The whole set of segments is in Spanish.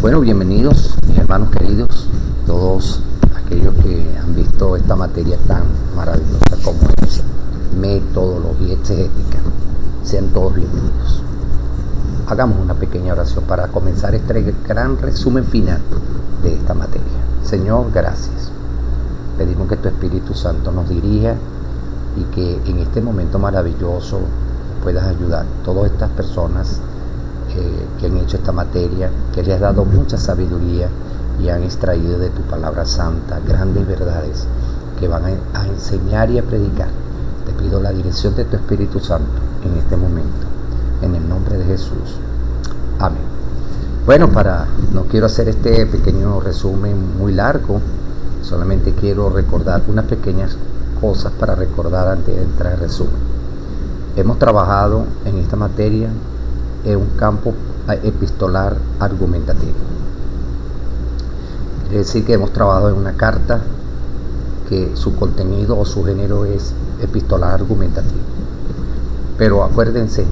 Bueno, bienvenidos mis hermanos queridos, todos aquellos que han visto esta materia tan maravillosa como es metodología exegética. Sean todos bienvenidos. Hagamos una pequeña oración para comenzar este gran resumen final de esta materia. Señor, gracias. Pedimos que tu Espíritu Santo nos dirija y que en este momento maravilloso puedas ayudar a todas estas personas que han hecho esta materia, que les has dado mucha sabiduría y han extraído de tu palabra santa grandes verdades que van a enseñar y a predicar. Te pido la dirección de tu Espíritu Santo en este momento, en el nombre de Jesús. Amén. Bueno, no quiero hacer este pequeño resumen muy largo, solamente quiero recordar unas pequeñas cosas para recordar antes de entrar al resumen. Hemos trabajado en esta materia en un campo epistolar argumentativo. Quiere decir que hemos trabajado en una carta que su contenido o su género es epistolar argumentativo. Pero acuérdense,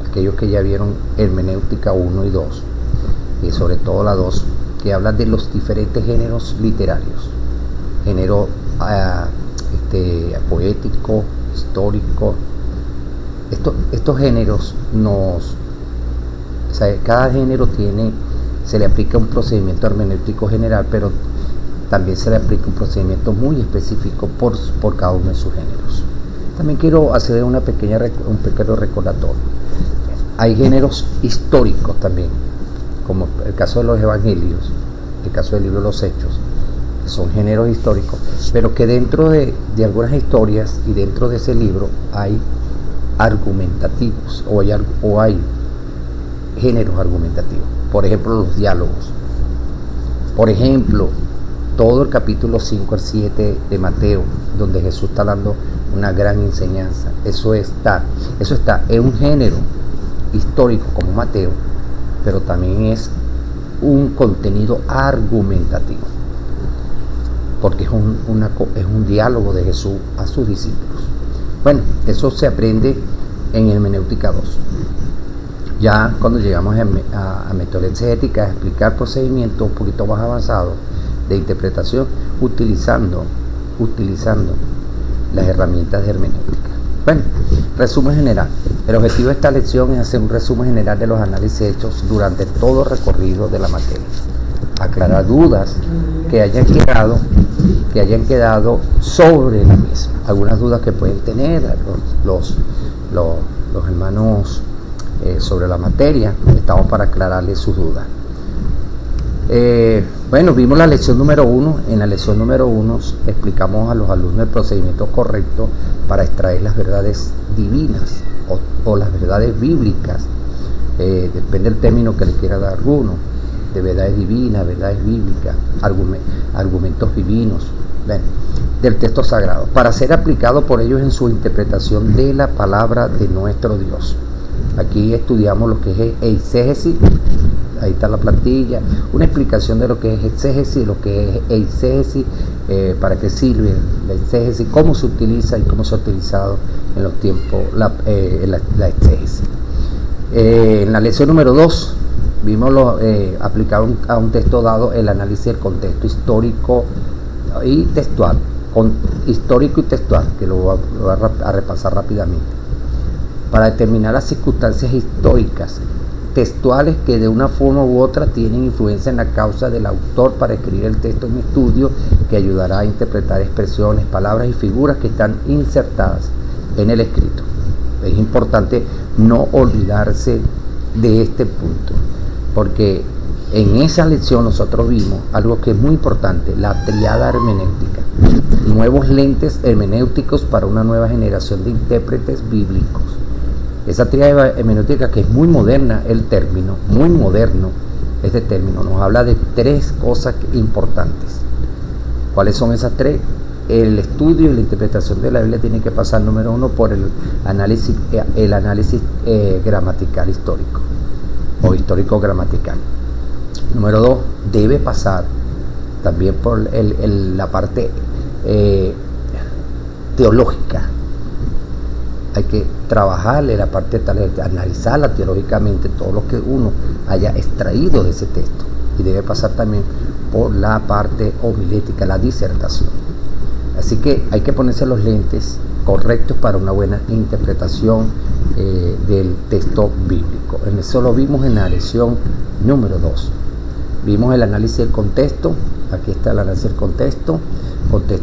aquellos que ya vieron Hermenéutica 1 y 2, y sobre todo la 2, que habla de los diferentes géneros literarios. Género poético, histórico. Estos géneros cada género se le aplica un procedimiento hermenéutico general, pero también se le aplica un procedimiento muy específico por cada uno de sus géneros. También quiero hacer un pequeño recordatorio. Hay géneros históricos también, como el caso de los evangelios, el caso del libro de los Hechos, que son géneros históricos, pero que dentro de algunas historias y dentro de ese libro hay argumentativos o hay géneros argumentativos. Por ejemplo, los diálogos. Por ejemplo, todo el capítulo 5 al 7 de Mateo, donde Jesús está dando una gran enseñanza. Eso está en un género histórico como Mateo, pero también es un contenido argumentativo, porque es un diálogo de Jesús a sus discípulos. Bueno, eso se aprende en Hermenéutica 2. Ya cuando llegamos a metodología exegética, a explicar procedimientos un poquito más avanzados de interpretación, utilizando las herramientas de hermenéutica. Bueno, resumen general. El objetivo de esta lección es hacer un resumen general de los análisis hechos durante todo el recorrido de la materia. Aclarar dudas que hayan quedado sobre la misma. Algunas dudas que pueden tener los hermanos sobre la materia, estamos para aclararles sus dudas. Bueno, vimos la lección número 1. En la lección número 1 explicamos a los alumnos el procedimiento correcto para extraer las verdades divinas o las verdades bíblicas. Depende del término que le quiera dar alguno, de verdades divinas, verdades bíblicas, argumentos divinos, del texto sagrado, para ser aplicado por ellos en su interpretación de la palabra de nuestro Dios. Aquí estudiamos lo que es exégesis. Ahí está la plantilla, una explicación de lo que es exégesis, lo que es exégesis, para qué sirve la exégesis, cómo se utiliza y cómo se ha utilizado en los tiempos la exégesis. En la lección número 2 vimos aplicado a un texto dado el análisis del contexto histórico y textual, que lo voy a repasar rápidamente, para determinar las circunstancias históricas textuales que de una forma u otra tienen influencia en la causa del autor para escribir el texto en estudio, que ayudará a interpretar expresiones, palabras y figuras que están insertadas en el escrito. Es importante no olvidarse de este punto, porque en esa lección nosotros vimos algo que es muy importante: la triada hermenéutica, nuevos lentes hermenéuticos para una nueva generación de intérpretes bíblicos. Esa triada hermenéutica, que es muy moderna, muy moderno este término, nos habla de 3 cosas importantes. ¿Cuáles son esas 3? El estudio y la interpretación de la Biblia tiene que pasar, número 1, por el análisis gramatical histórico o histórico gramatical. Número 2, debe pasar también por la parte teológica. Hay que trabajarle analizarla teológicamente, todo lo que uno haya extraído de ese texto. y debe pasar también por la parte homilética, la disertación. Así que hay que ponerse los lentes correctos para una buena interpretación del texto bíblico. Eso lo vimos en la lección número 2. Vimos el análisis del contexto. Aquí está el análisis del contexto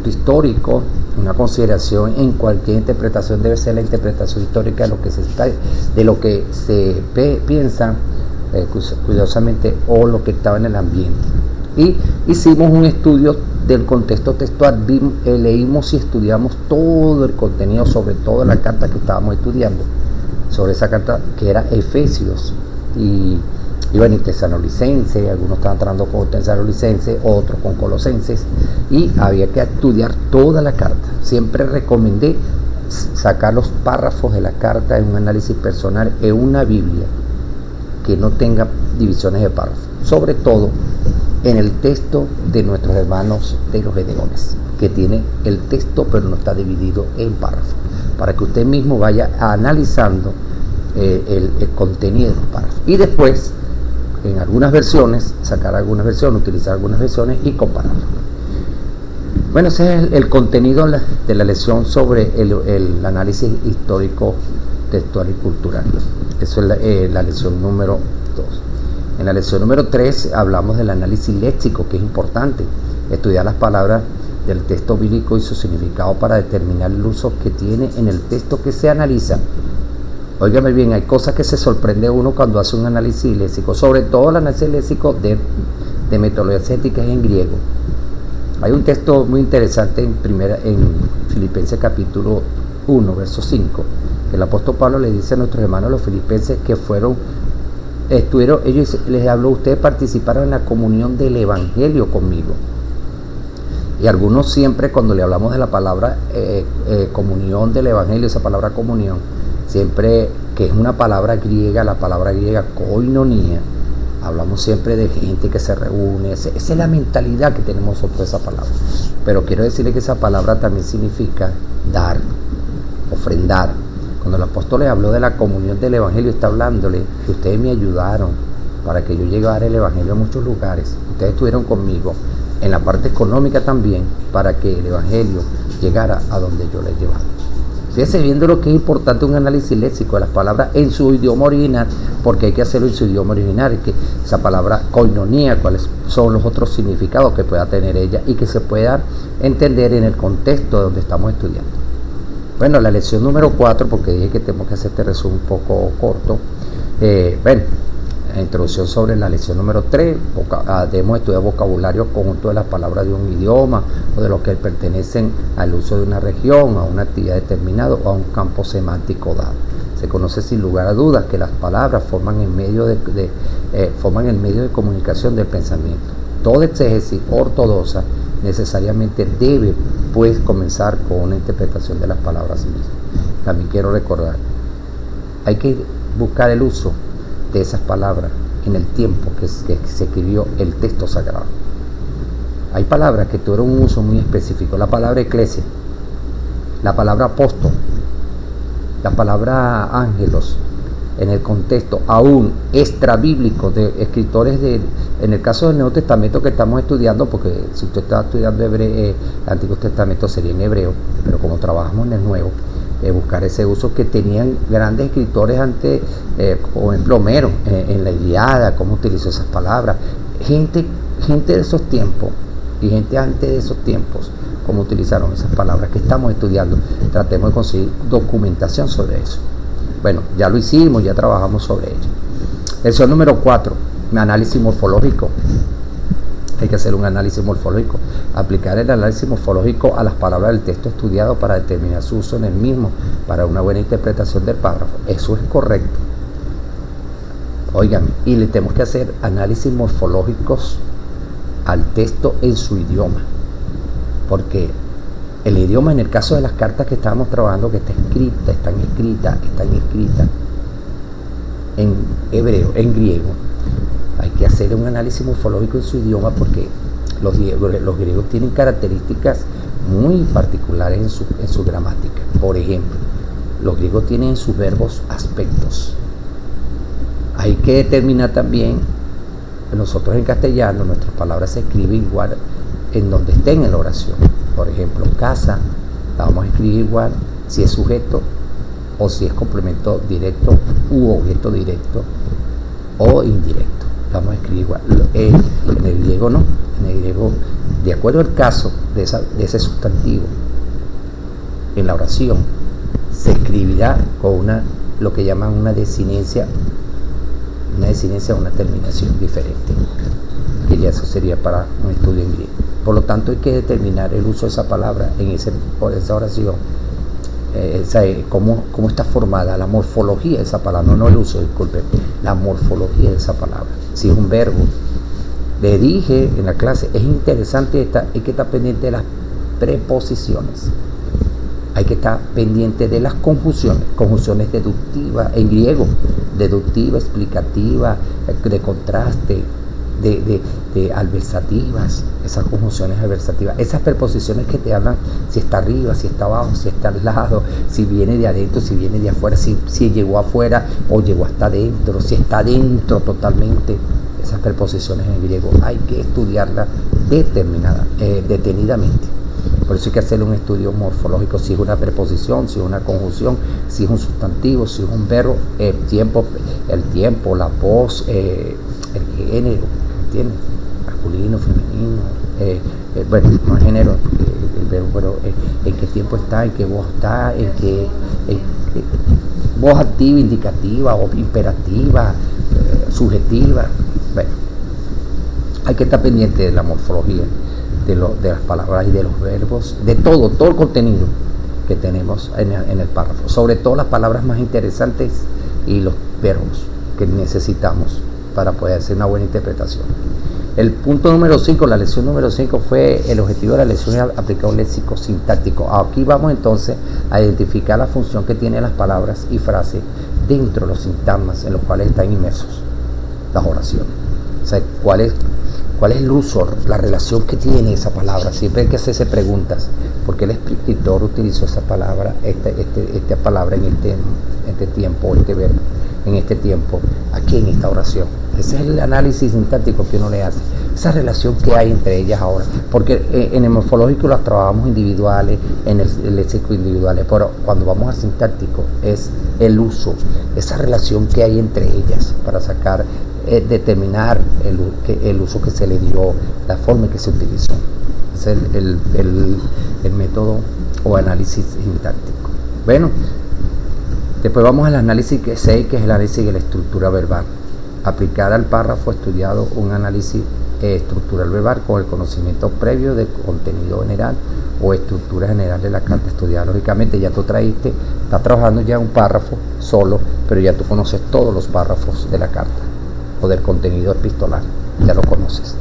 histórico. Una consideración en cualquier interpretación debe ser la interpretación histórica de lo que se piensa cuidadosamente o lo que estaba en el ambiente. Y hicimos un estudio del contexto textual, leímos y estudiamos todo el contenido sobre toda la carta que estábamos estudiando, sobre esa carta que era Efesios y Tesalonicenses. Algunos estaban tratando con Tesalonicenses, otros con Colosenses, y había que estudiar toda la carta. Siempre recomendé sacar los párrafos de la carta en un análisis personal en una Biblia que no tenga divisiones de párrafos, sobre todo en el texto de nuestros hermanos de los Bedeones, que tiene el texto pero no está dividido en párrafos, para que usted mismo vaya analizando el contenido de los párrafos, y después en algunas versiones, sacar algunas versiones, utilizar algunas versiones y compararlas. Bueno, ese es el contenido de la lección sobre el análisis histórico, textual y cultural. Eso es la lección número 2. En la lección número 3 hablamos del análisis léxico, que es importante, estudiar las palabras del texto bíblico y su significado para determinar el uso que tiene en el texto que se analiza. Óigame bien, hay cosas que se sorprende uno cuando hace un análisis léxico, sobre todo el análisis léxico de metodologías éticas en griego. Hay un texto muy interesante en Filipenses capítulo 1, verso 5, que el apóstol Pablo le dice a nuestros hermanos los filipenses que ellos les habló, ustedes participaron en la comunión del evangelio conmigo. Y algunos siempre cuando le hablamos de la palabra comunión del evangelio, esa palabra comunión, siempre que es una palabra griega, la palabra griega koinonía, hablamos siempre de gente que se reúne. Esa es la mentalidad que tenemos nosotros de esa palabra. Pero quiero decirle que esa palabra también significa dar, ofrendar. Cuando el apóstol le habló de la comunión del evangelio, está hablándole que ustedes me ayudaron para que yo llegara el evangelio a muchos lugares. Ustedes estuvieron conmigo en la parte económica también para que el evangelio llegara a donde yo les llevaba. Fíjense, viendo lo que es importante un análisis léxico de las palabras en su idioma original, porque hay que hacerlo en su idioma original, que esa palabra koinonía, cuáles son los otros significados que pueda tener ella y que se pueda entender en el contexto donde estamos estudiando. Bueno, la lección número 4, porque dije que tenemos que hacer este resumen un poco corto. La introducción sobre la lección número 3, debemos estudiar vocabulario conjunto de las palabras de un idioma o de los que pertenecen al uso de una región, a una actividad determinada o a un campo semántico dado. Se conoce sin lugar a dudas que las palabras forman el medio de comunicación del pensamiento. Toda exégesis ortodoxa necesariamente debe pues comenzar con una interpretación de las palabras mismas. También quiero recordar, hay que buscar el uso de esas palabras en el tiempo que se escribió el texto sagrado. Hay palabras que tuvieron un uso muy específico. La palabra iglesia, la palabra apóstol, la palabra ángelos, en el contexto aún extrabíblico de escritores en el caso del Nuevo Testamento que estamos estudiando, porque si usted está estudiando el Antiguo Testamento sería en hebreo, pero como trabajamos en el Nuevo, buscar ese uso que tenían grandes escritores antes, por ejemplo Homero, en la Ilíada, cómo utilizó esas palabras, gente de esos tiempos y gente antes de esos tiempos, cómo utilizaron esas palabras que estamos estudiando. Tratemos de conseguir documentación sobre eso. Bueno, ya lo hicimos, ya trabajamos sobre ello. Lección número 4, análisis morfológico. Hay que hacer un análisis morfológico, aplicar el análisis morfológico a las palabras del texto estudiado para determinar su uso en el mismo, para una buena interpretación del párrafo. Eso es correcto. Óigame, y le tenemos que hacer análisis morfológicos al texto en su idioma, porque el idioma, en el caso de las cartas que estábamos trabajando, que están escritas en hebreo, en griego, hay que hacer un análisis morfológico en su idioma, porque los griegos tienen características muy particulares en su gramática. Por ejemplo, los griegos tienen en sus verbos aspectos. Hay que determinar también nosotros en castellano, nuestras palabras se escriben igual en donde estén en la oración. Por ejemplo, casa, la vamos a escribir igual si es sujeto o si es complemento directo u objeto directo o indirecto. La vamos a escribir igual. En el griego no. En el griego, de acuerdo al caso de ese sustantivo en la oración, se escribirá con lo que llaman una desinencia o una terminación diferente, que ya eso sería para un estudio en griego. Por lo tanto, hay que determinar el uso de esa palabra en esa oración, cómo está formada la morfología de esa palabra, no el uso, disculpen, la morfología de esa palabra. Si es un verbo, le dije en la clase, es interesante, hay que estar pendiente de las preposiciones, hay que estar pendiente de las conjunciones deductivas en griego, deductiva, explicativa, de contraste, de adversativas, esas conjunciones adversativas, esas preposiciones que te hablan si está arriba, si está abajo, si está al lado, si viene de adentro, si viene de afuera, si llegó afuera o llegó hasta adentro, si está adentro totalmente. Esas preposiciones en griego hay que estudiarlas detenidamente. Por eso hay que hacer un estudio morfológico, si es una preposición, si es una conjunción, si es un sustantivo, si es un verbo, el tiempo, la voz, el género, ¿entiendes? Masculino, femenino, bueno, no es género, el verbo, pero en qué tiempo está, en qué voz está, en qué voz activa, indicativa, o imperativa, subjetiva. Bueno, hay que estar pendiente de la morfología de las palabras y de los verbos, de todo el contenido que tenemos en el párrafo, sobre todo las palabras más interesantes y los verbos que necesitamos para poder hacer una buena interpretación. El punto número 5, la lección número 5 fue el objetivo de la lección es aplicar un léxico sintáctico. Aquí vamos entonces a identificar la función que tienen las palabras y frases dentro de los sintagmas en los cuales están inmersos las oraciones. O sea, ¿cuál es el uso, la relación que tiene esa palabra? Siempre hay que hacerse preguntas. ¿Por qué el escritor utilizó esa palabra, esta palabra en este tiempo, este verbo, en este tiempo, aquí en esta oración? Ese es el análisis sintáctico que uno le hace. Esa relación que hay entre ellas ahora. Porque en el morfológico las trabajamos individuales, en el léxico individuales, pero cuando vamos al sintáctico es el uso, esa relación que hay entre ellas para sacar, determinar el uso que se le dio, la forma en que se utilizó. Es el método o análisis sintáctico. Bueno, después vamos al análisis 6, que es el análisis de la estructura verbal. Aplicar al párrafo estudiado un análisis estructural verbal con el conocimiento previo del contenido general o estructura general de la carta estudiada. Lógicamente ya tú estás trabajando ya un párrafo solo, pero ya tú conoces todos los párrafos de la carta o del contenido epistolar, ya lo conoces,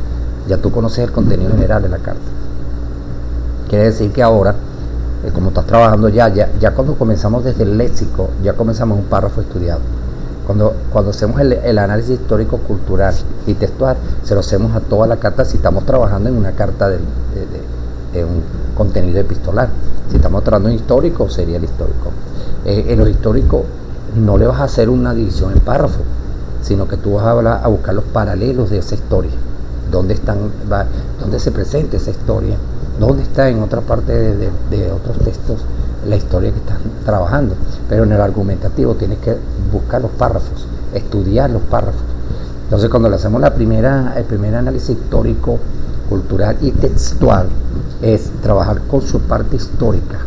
ya tú conoces el contenido general de la carta. Quiere decir que ahora, como estás trabajando ya cuando comenzamos desde el léxico, ya comenzamos un párrafo estudiado. Cuando hacemos el análisis histórico-cultural y textual, se lo hacemos a toda la carta si estamos trabajando en una carta de un contenido epistolar. Si estamos trabajando en histórico, sería el histórico. En lo histórico no le vas a hacer una división en párrafo, sino que tú vas a buscar los paralelos de esa historia. ¿Dónde se presenta esa historia? ¿Dónde está en otra parte de otros textos la historia que están trabajando? Pero en el argumentativo tienes que buscar los párrafos, estudiar los párrafos. Entonces, cuando le hacemos el primer análisis histórico, cultural y textual, es trabajar con su parte histórica.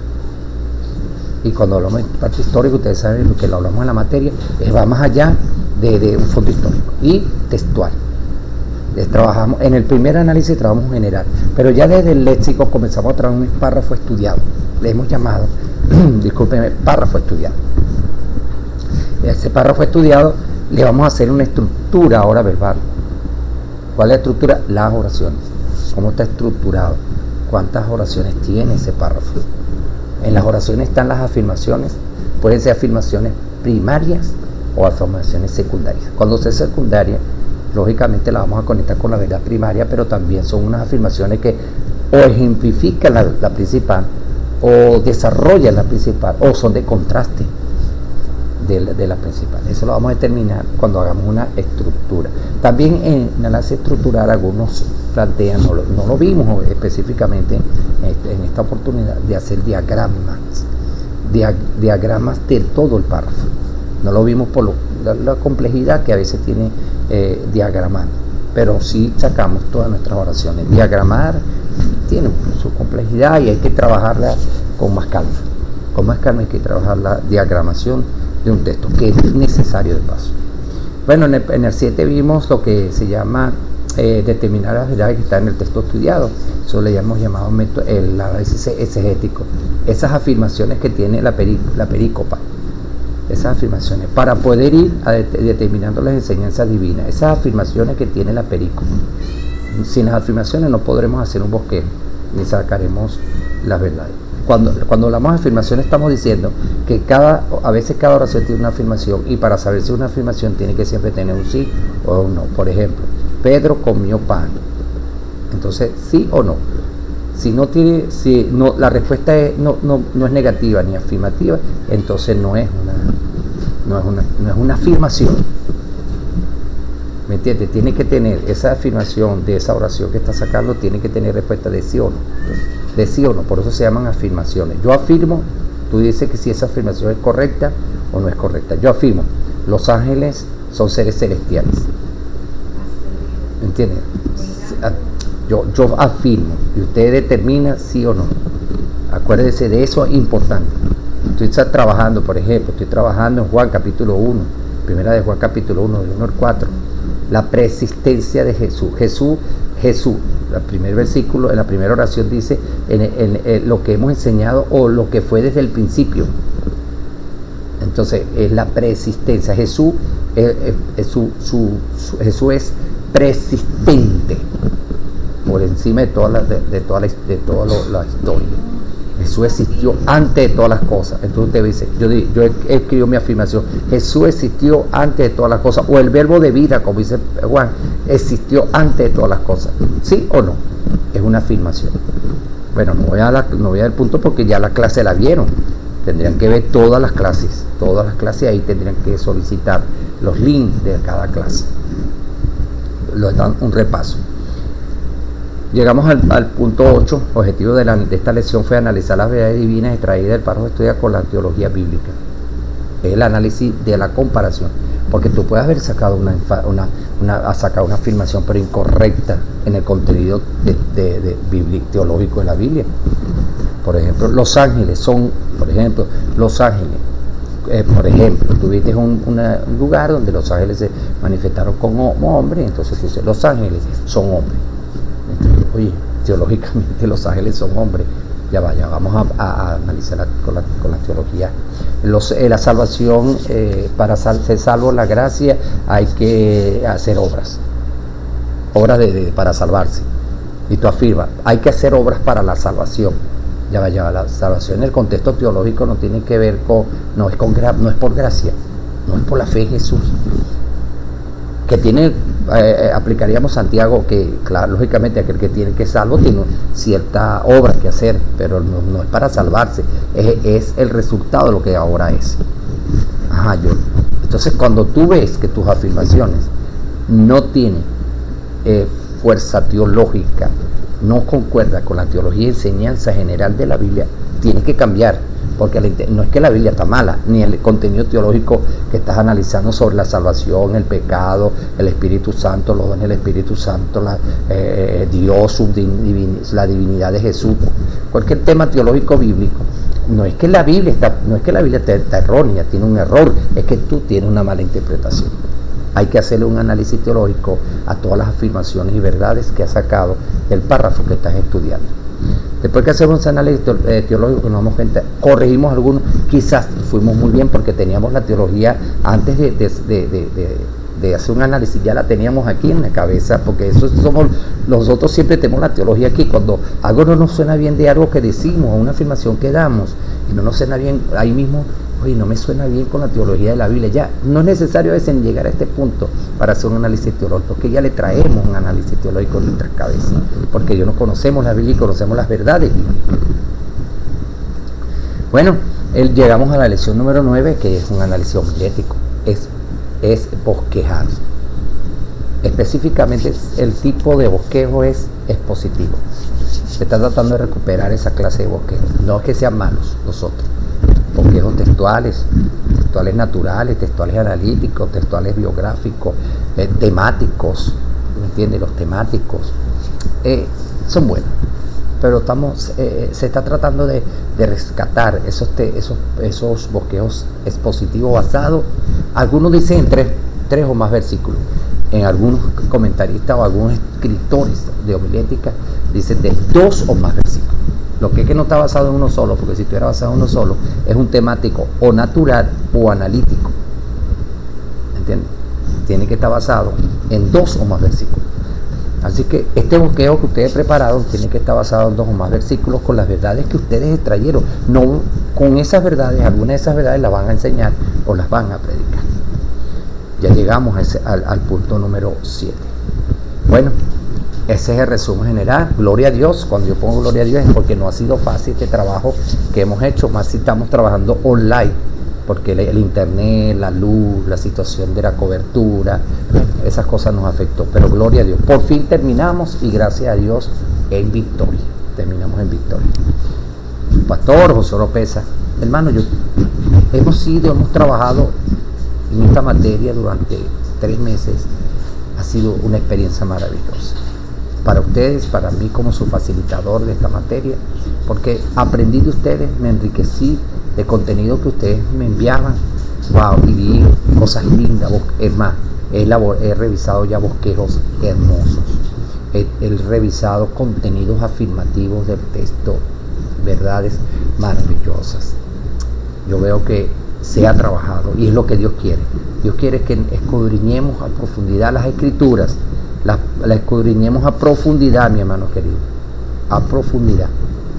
Y cuando hablamos de parte histórica, ustedes saben lo que lo hablamos en la materia, va más allá de un fondo histórico y textual. Trabajamos en el primer análisis, trabajamos general, pero ya desde el léxico comenzamos a trabajar un párrafo estudiado. Le hemos llamado, discúlpenme, párrafo estudiado. Y a ese párrafo estudiado le vamos a hacer una estructura ahora verbal. ¿Cuál es la estructura? Las oraciones. ¿Cómo está estructurado? ¿Cuántas oraciones tiene ese párrafo? En las oraciones están las afirmaciones, pueden ser afirmaciones primarias o afirmaciones secundarias. Cuando sea secundaria, lógicamente la vamos a conectar con la verdad primaria, pero también son unas afirmaciones que o ejemplifican la principal, o desarrollan la principal, o son de contraste. de la principal. Eso lo vamos a determinar cuando hagamos una estructura. También en análisis estructural algunos plantean, no lo vimos específicamente en esta oportunidad, de hacer diagramas de todo el párrafo. No lo vimos por la complejidad que a veces tiene diagramar, pero sí sacamos todas nuestras oraciones. Diagramar tiene su complejidad y hay que trabajarla con más calma. Con más calma hay que trabajar la diagramación de un texto, que es necesario de paso. Bueno, en el 7 vimos lo que se llama determinar las verdades que están en el texto estudiado. Eso le hemos llamado el análisis exegético. Esas afirmaciones que tiene la perícopa, esas afirmaciones, para poder ir determinando las enseñanzas divinas, esas afirmaciones que tiene la perícopa. Sin las afirmaciones no podremos hacer un bosquejo, ni sacaremos las verdades. Cuando hablamos de afirmaciones estamos diciendo que a veces cada oración tiene una afirmación, y para saber si una afirmación tiene que siempre tener un sí o un no. Por ejemplo, Pedro comió pan. Entonces, sí o no. Si no, la respuesta no es negativa ni afirmativa, entonces no es una afirmación. ¿Me entiendes? Tiene que tener esa afirmación de esa oración que está sacando, tiene que tener respuesta de sí o no. De sí o no, por eso se llaman afirmaciones. Yo afirmo, tú dices que si esa afirmación es correcta o no es correcta. Yo afirmo, los ángeles son seres celestiales. ¿Me entiendes? Yo afirmo y usted determina sí o no. Acuérdese de eso, es importante. Tú estás trabajando, por ejemplo, estoy trabajando en Juan capítulo 1, primera de Juan capítulo 1, del 1 al 4. La preexistencia de Jesús. Jesús, el primer versículo, en la primera oración dice en lo que hemos enseñado o lo que fue desde el principio. Entonces es la preexistencia. Jesús es preexistente por encima de toda la historia. Jesús existió antes de todas las cosas. Entonces usted dice, yo escribo mi afirmación, Jesús existió antes de todas las cosas, o el verbo de vida, como dice Juan, existió antes de todas las cosas. ¿Sí o no? Es una afirmación. Bueno, no voy al punto porque ya la clase la vieron. Tendrían que ver todas las clases, ahí tendrían que solicitar los links de cada clase. Les dan un repaso. Llegamos al punto 8. Objetivo de esta lección fue analizar las verdades divinas extraídas del párrafo estudiado con la teología bíblica. Es el análisis de la comparación, porque tú puedes haber sacado una afirmación pero incorrecta en el contenido teológico de la Biblia. Por ejemplo, los ángeles, tuviste un lugar donde los ángeles se manifestaron como hombres, entonces dice, los ángeles son hombres. Oye, teológicamente los ángeles son hombres. Ya vamos a analizar con la teología. La salvación, para ser salvo en la gracia, hay que hacer obras para salvarse. Y tú afirmas, hay que hacer obras para la salvación. La salvación en el contexto teológico no tiene que ver no es por gracia, no es por la fe en Jesús. Que aplicaríamos Santiago, que claro, lógicamente aquel que tiene que salvo tiene cierta obra que hacer, pero no es para salvarse, es el resultado de lo que ahora es. Entonces cuando tú ves que tus afirmaciones no tienen fuerza teológica, no concuerda con la teología y enseñanza general de la Biblia, tienes que cambiar. Porque no es que la Biblia está mala, ni el contenido teológico que estás analizando sobre la salvación, el pecado, el Espíritu Santo, los dones del Espíritu Santo, Dios, la divinidad de Jesús, cualquier tema teológico bíblico. No es que la Biblia está errónea, tiene un error, es que tú tienes una mala interpretación. Hay que hacerle un análisis teológico a todas las afirmaciones y verdades que has sacado del párrafo que estás estudiando. Después que hacemos un análisis teológico, nos damos cuenta, corregimos algunos, quizás fuimos muy bien porque teníamos la teología antes de hacer un análisis, ya la teníamos aquí en la cabeza, porque nosotros siempre tenemos la teología aquí. Cuando algo no nos suena bien de algo que decimos, o una afirmación que damos, y no nos suena bien, ahí mismo, oye, no me suena bien con la teología de la Biblia. Ya no es necesario a veces llegar a este punto para hacer un análisis teológico, que ya le traemos un análisis teológico en nuestras cabezas, porque ya no conocemos la Biblia y conocemos las verdades bíblicas. Bueno, Llegamos a la lección número 9, que es un análisis homilético, es bosquejar. Específicamente el tipo de bosquejo es expositivo. Se está tratando de recuperar esa clase de bosquejo. No es que sean malos nosotros. Bosquejos textuales, textuales naturales, textuales analíticos, textuales biográficos, temáticos, ¿me entiendes? Los temáticos son buenos, pero se está tratando de rescatar esos bosquejos expositivos basados, algunos dicen en tres o más versículos. En algunos comentaristas o algunos escritores de homilética dicen de 2 o más versículos. Lo que es que no está basado en uno solo, porque si estuviera basado en uno solo, es un temático o natural o analítico. ¿Entiendes? Tiene que estar basado en 2 o más versículos. Así que este bosquejo que ustedes prepararon tiene que estar basado en 2 o más versículos con las verdades que ustedes extrayeron. No con esas verdades, algunas de esas verdades las van a enseñar o las van a predicar. Ya llegamos al punto número 7. Bueno, ese es el resumen general. Gloria a Dios. Cuando yo pongo gloria a Dios es porque no ha sido fácil este trabajo que hemos hecho, más si estamos trabajando online, porque el internet, la luz, la situación de la cobertura, esas cosas nos afectó. Pero gloria a Dios. Por fin terminamos y gracias a Dios en victoria. Terminamos en victoria. Pastor José Oropesa, hermano, hemos trabajado en esta materia durante 3 meses. Ha sido una experiencia maravillosa para ustedes, para mí como su facilitador de esta materia, porque aprendí de ustedes, me enriquecí de contenido que ustedes me enviaban. Wow, y vi cosas lindas. Es más, he revisado ya bosquejos hermosos, he revisado contenidos afirmativos del texto, verdades maravillosas. Yo veo que se ha trabajado y es lo que Dios quiere. Dios quiere que escudriñemos a profundidad las escrituras, la escudriñemos a profundidad, mi hermano querido, a profundidad.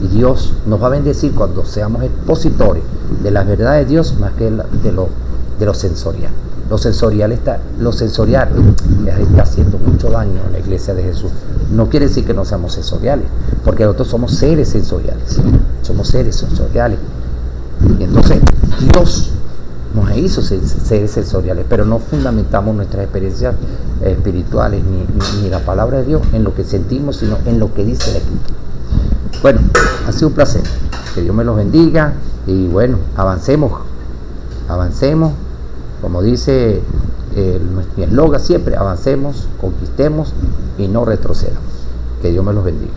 Y Dios nos va a bendecir cuando seamos expositores de las verdades de Dios más que de lo sensorial. Lo sensorial está haciendo mucho daño a la iglesia de Jesús. No quiere decir que no seamos sensoriales, porque nosotros somos seres sensoriales. Y entonces Dios nos hizo seres sensoriales, pero no fundamentamos nuestras experiencias espirituales ni la palabra de Dios en lo que sentimos, sino en lo que dice la Escritura. Bueno, ha sido un placer. Que Dios me los bendiga y bueno, avancemos, como dice mi eslogan siempre, avancemos, conquistemos y no retrocedamos. Que Dios me los bendiga.